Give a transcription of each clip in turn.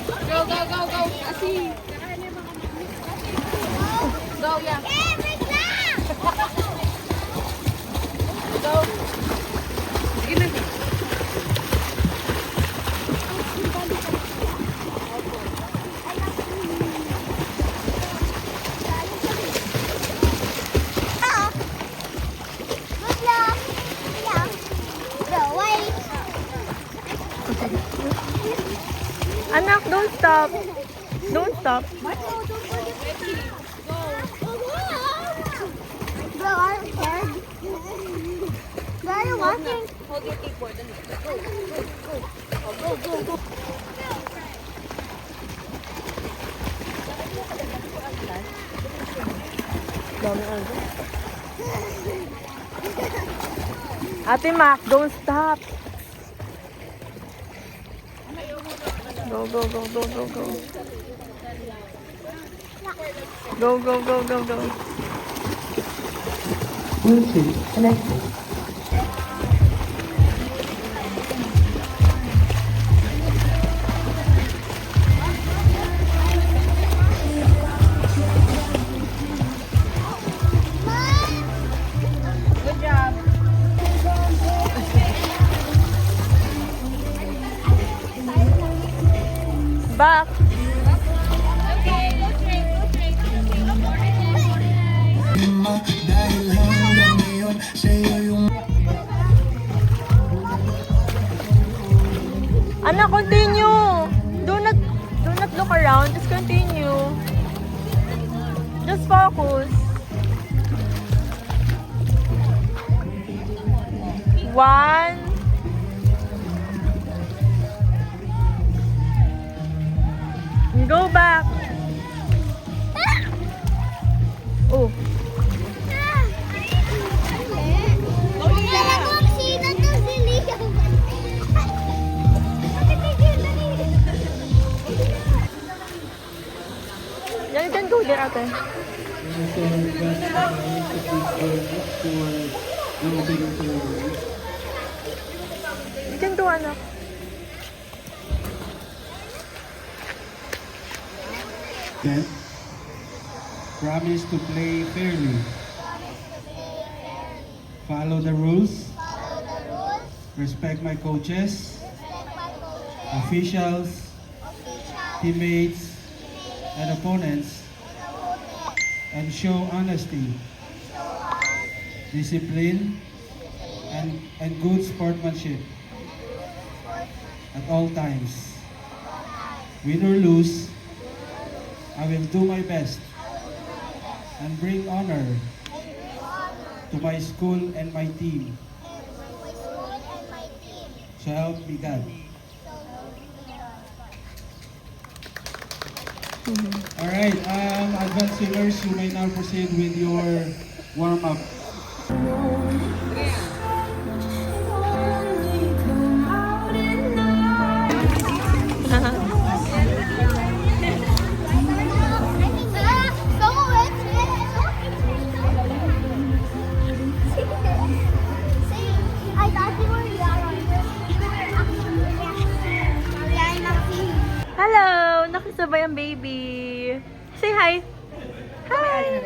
Go, go, go, go. Asi. Go, yeah. Go. Sige na. Anak, don't stop. Don't stop. Bro, I'm scared. Are you walking? Hold your keyboard. Go, go, go. Oh, go, go, go. Ate Mac, don't stop. Go, go, go, go, go, go. Go, go, go, go, go. Bluetooth connected. Good job. Back. Dahil hanggang ngayon sa'yo yung Anak, continue. Do not look around. Just continue. Just focus. One. Go back. Oh. Yeah, you can go there, ate. You can go, anak. Then, promise to play fairly. Follow the rules. Respect my coaches, officials, teammates, and opponents, and show honesty, discipline, and good sportsmanship at all times. Win or lose, I will do my best and bring honor to my school and my team. So help me God. Alright, advanced swimmers, you may now proceed with your warm-up. Hello! Nakasabay ang baby. Say hi. Hi!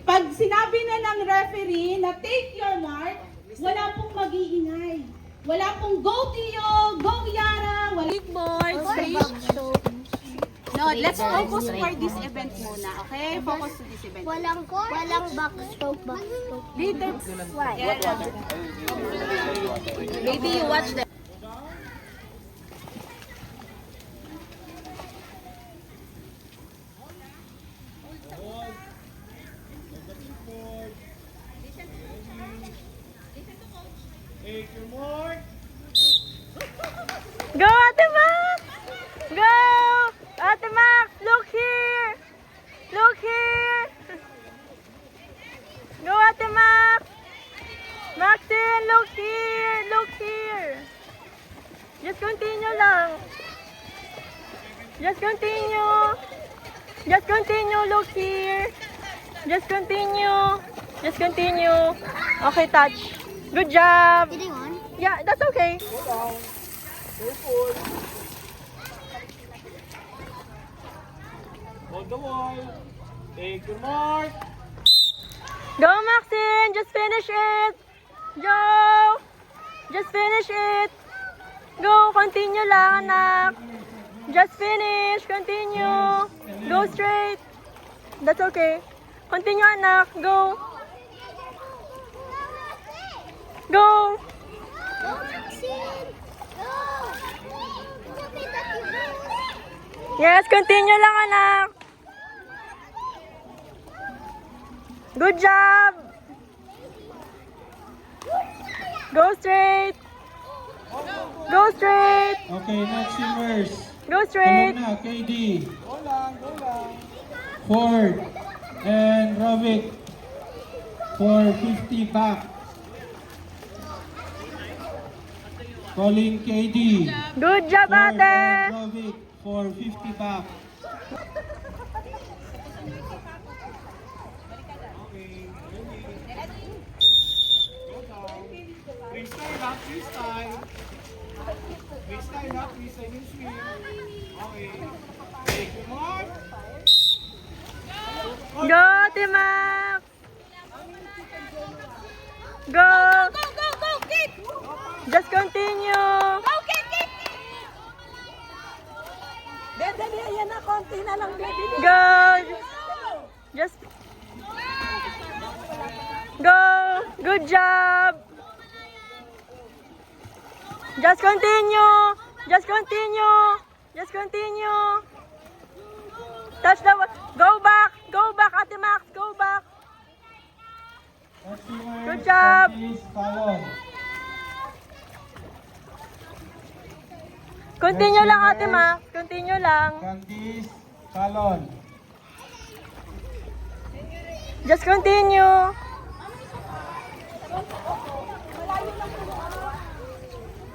Pag sinabi na ng referee na take your mark, wala pong mag-iingay. Wala pong go Tio, go Yara, wala Board, No, let's focus for this event muna, okay? Focus to this event. Walang backstroke. Later, maybe you watch the Go, Ate Max! Go! Ate Max, look here! Look here! Go, Ate Max! Maxine, look here! Look here! Just continue lang. Just continue. Just continue, look here. Just continue. Just continue. Okay, touch. Good job. Did you want? Yeah, that's okay. Hold the wall. Take your mark. Go, Maxine! Just finish it! Go! Just finish it! Go! Continue lang, anak! Just finish! Continue! Go straight! That's okay. Continue, anak! Go! Go! Go, Maxine! Go! Sabi na Yes, continue lang, anak! Good job! Go straight! Go straight! Okay, next swimmers. Go straight! Tulog na, KD. Ford and Rovic for 50 back. Calling KD. Good job, Ford ate! and Rovic for 50 back. Freestyle up, freestyle. Freestyle up, freestyle yung swim. Okay. Take your mark. Go, Timac! Go! Go, go, go, Kit! Just continue! Go, Kit, Kit! Go! Just... Go! Good job! Just continue! Just continue! Just continue! Touch the... Go back! Go back, Ate Max! Go back! Next swimmers, Good job. Candice Calon. Continue lang, Ate Max. Continue lang. Candice Calon. Just continue.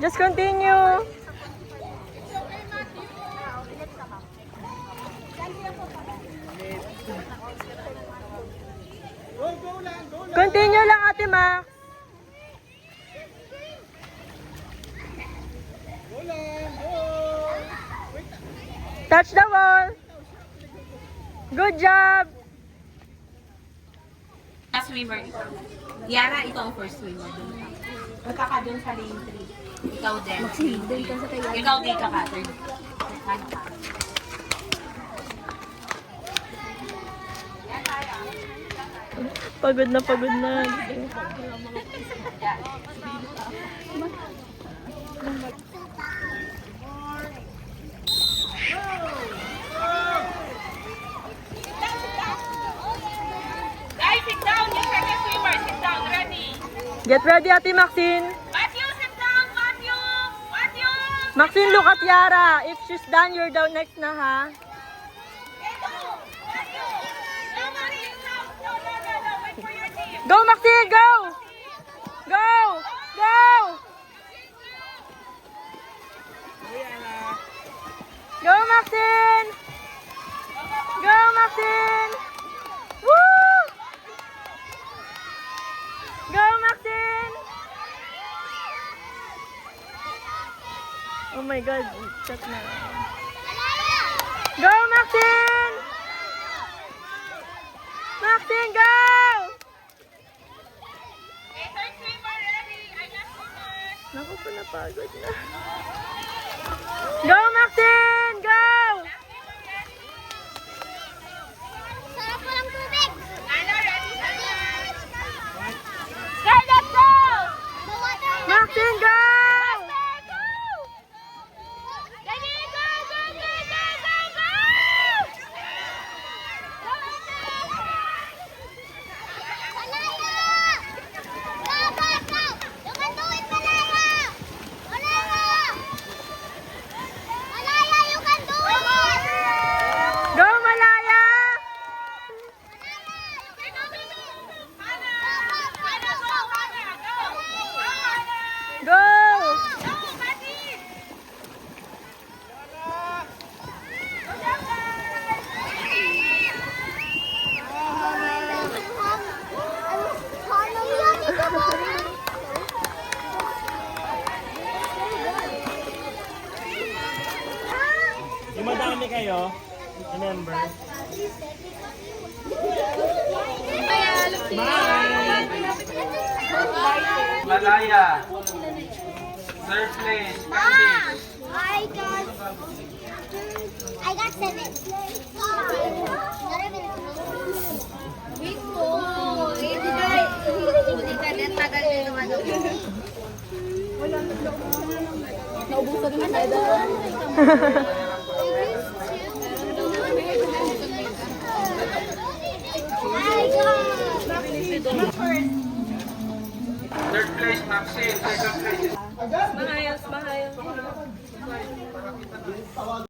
Just continue. Continue lang, Ate Max. Touch the wall. Good job. Swimmer. Yara, ikaw ang first swimmer. Punta ka dun sa lane 3. Ikaw din. Ikaw din ka ka. Third. Ano ka? Pagod na, pagod na. Guys, sit down. Yung second swimmer, sit down. Ready? Get ready, Ate Maxine. Matthew, sit down. Matthew! Matthew! Maxine, look at Yara. If she's done, you're down next na, ha? Edo! Matthew! No, Marie, stop. No, no, no, no. Wait for your team. Go, Maxine, go! Go! Go! Go, Maxine! Go, Maxine! Woo! Go, Maxine! Oh my God, chat na. Go, Maxine! Maxine, go! Okay, third swimmer, ready? I got swimmer. Naku po, napagod na. Go, Maxine! Go! Sarap mo ng tubig! Ano, ready? Sky, let's go! The water! Maxine, go! Ready, go, go, go, go, go, go! Malaya! Go, go, go! You can do it, Malaya! Malaya! Malaya, you kayo. Remember. Malaya. Third place, Candice. I got 7. Not even Wait mo. Hindi ka din tagal din yung ano. Third place, Maxine. Second place is Mahayos, mahayos.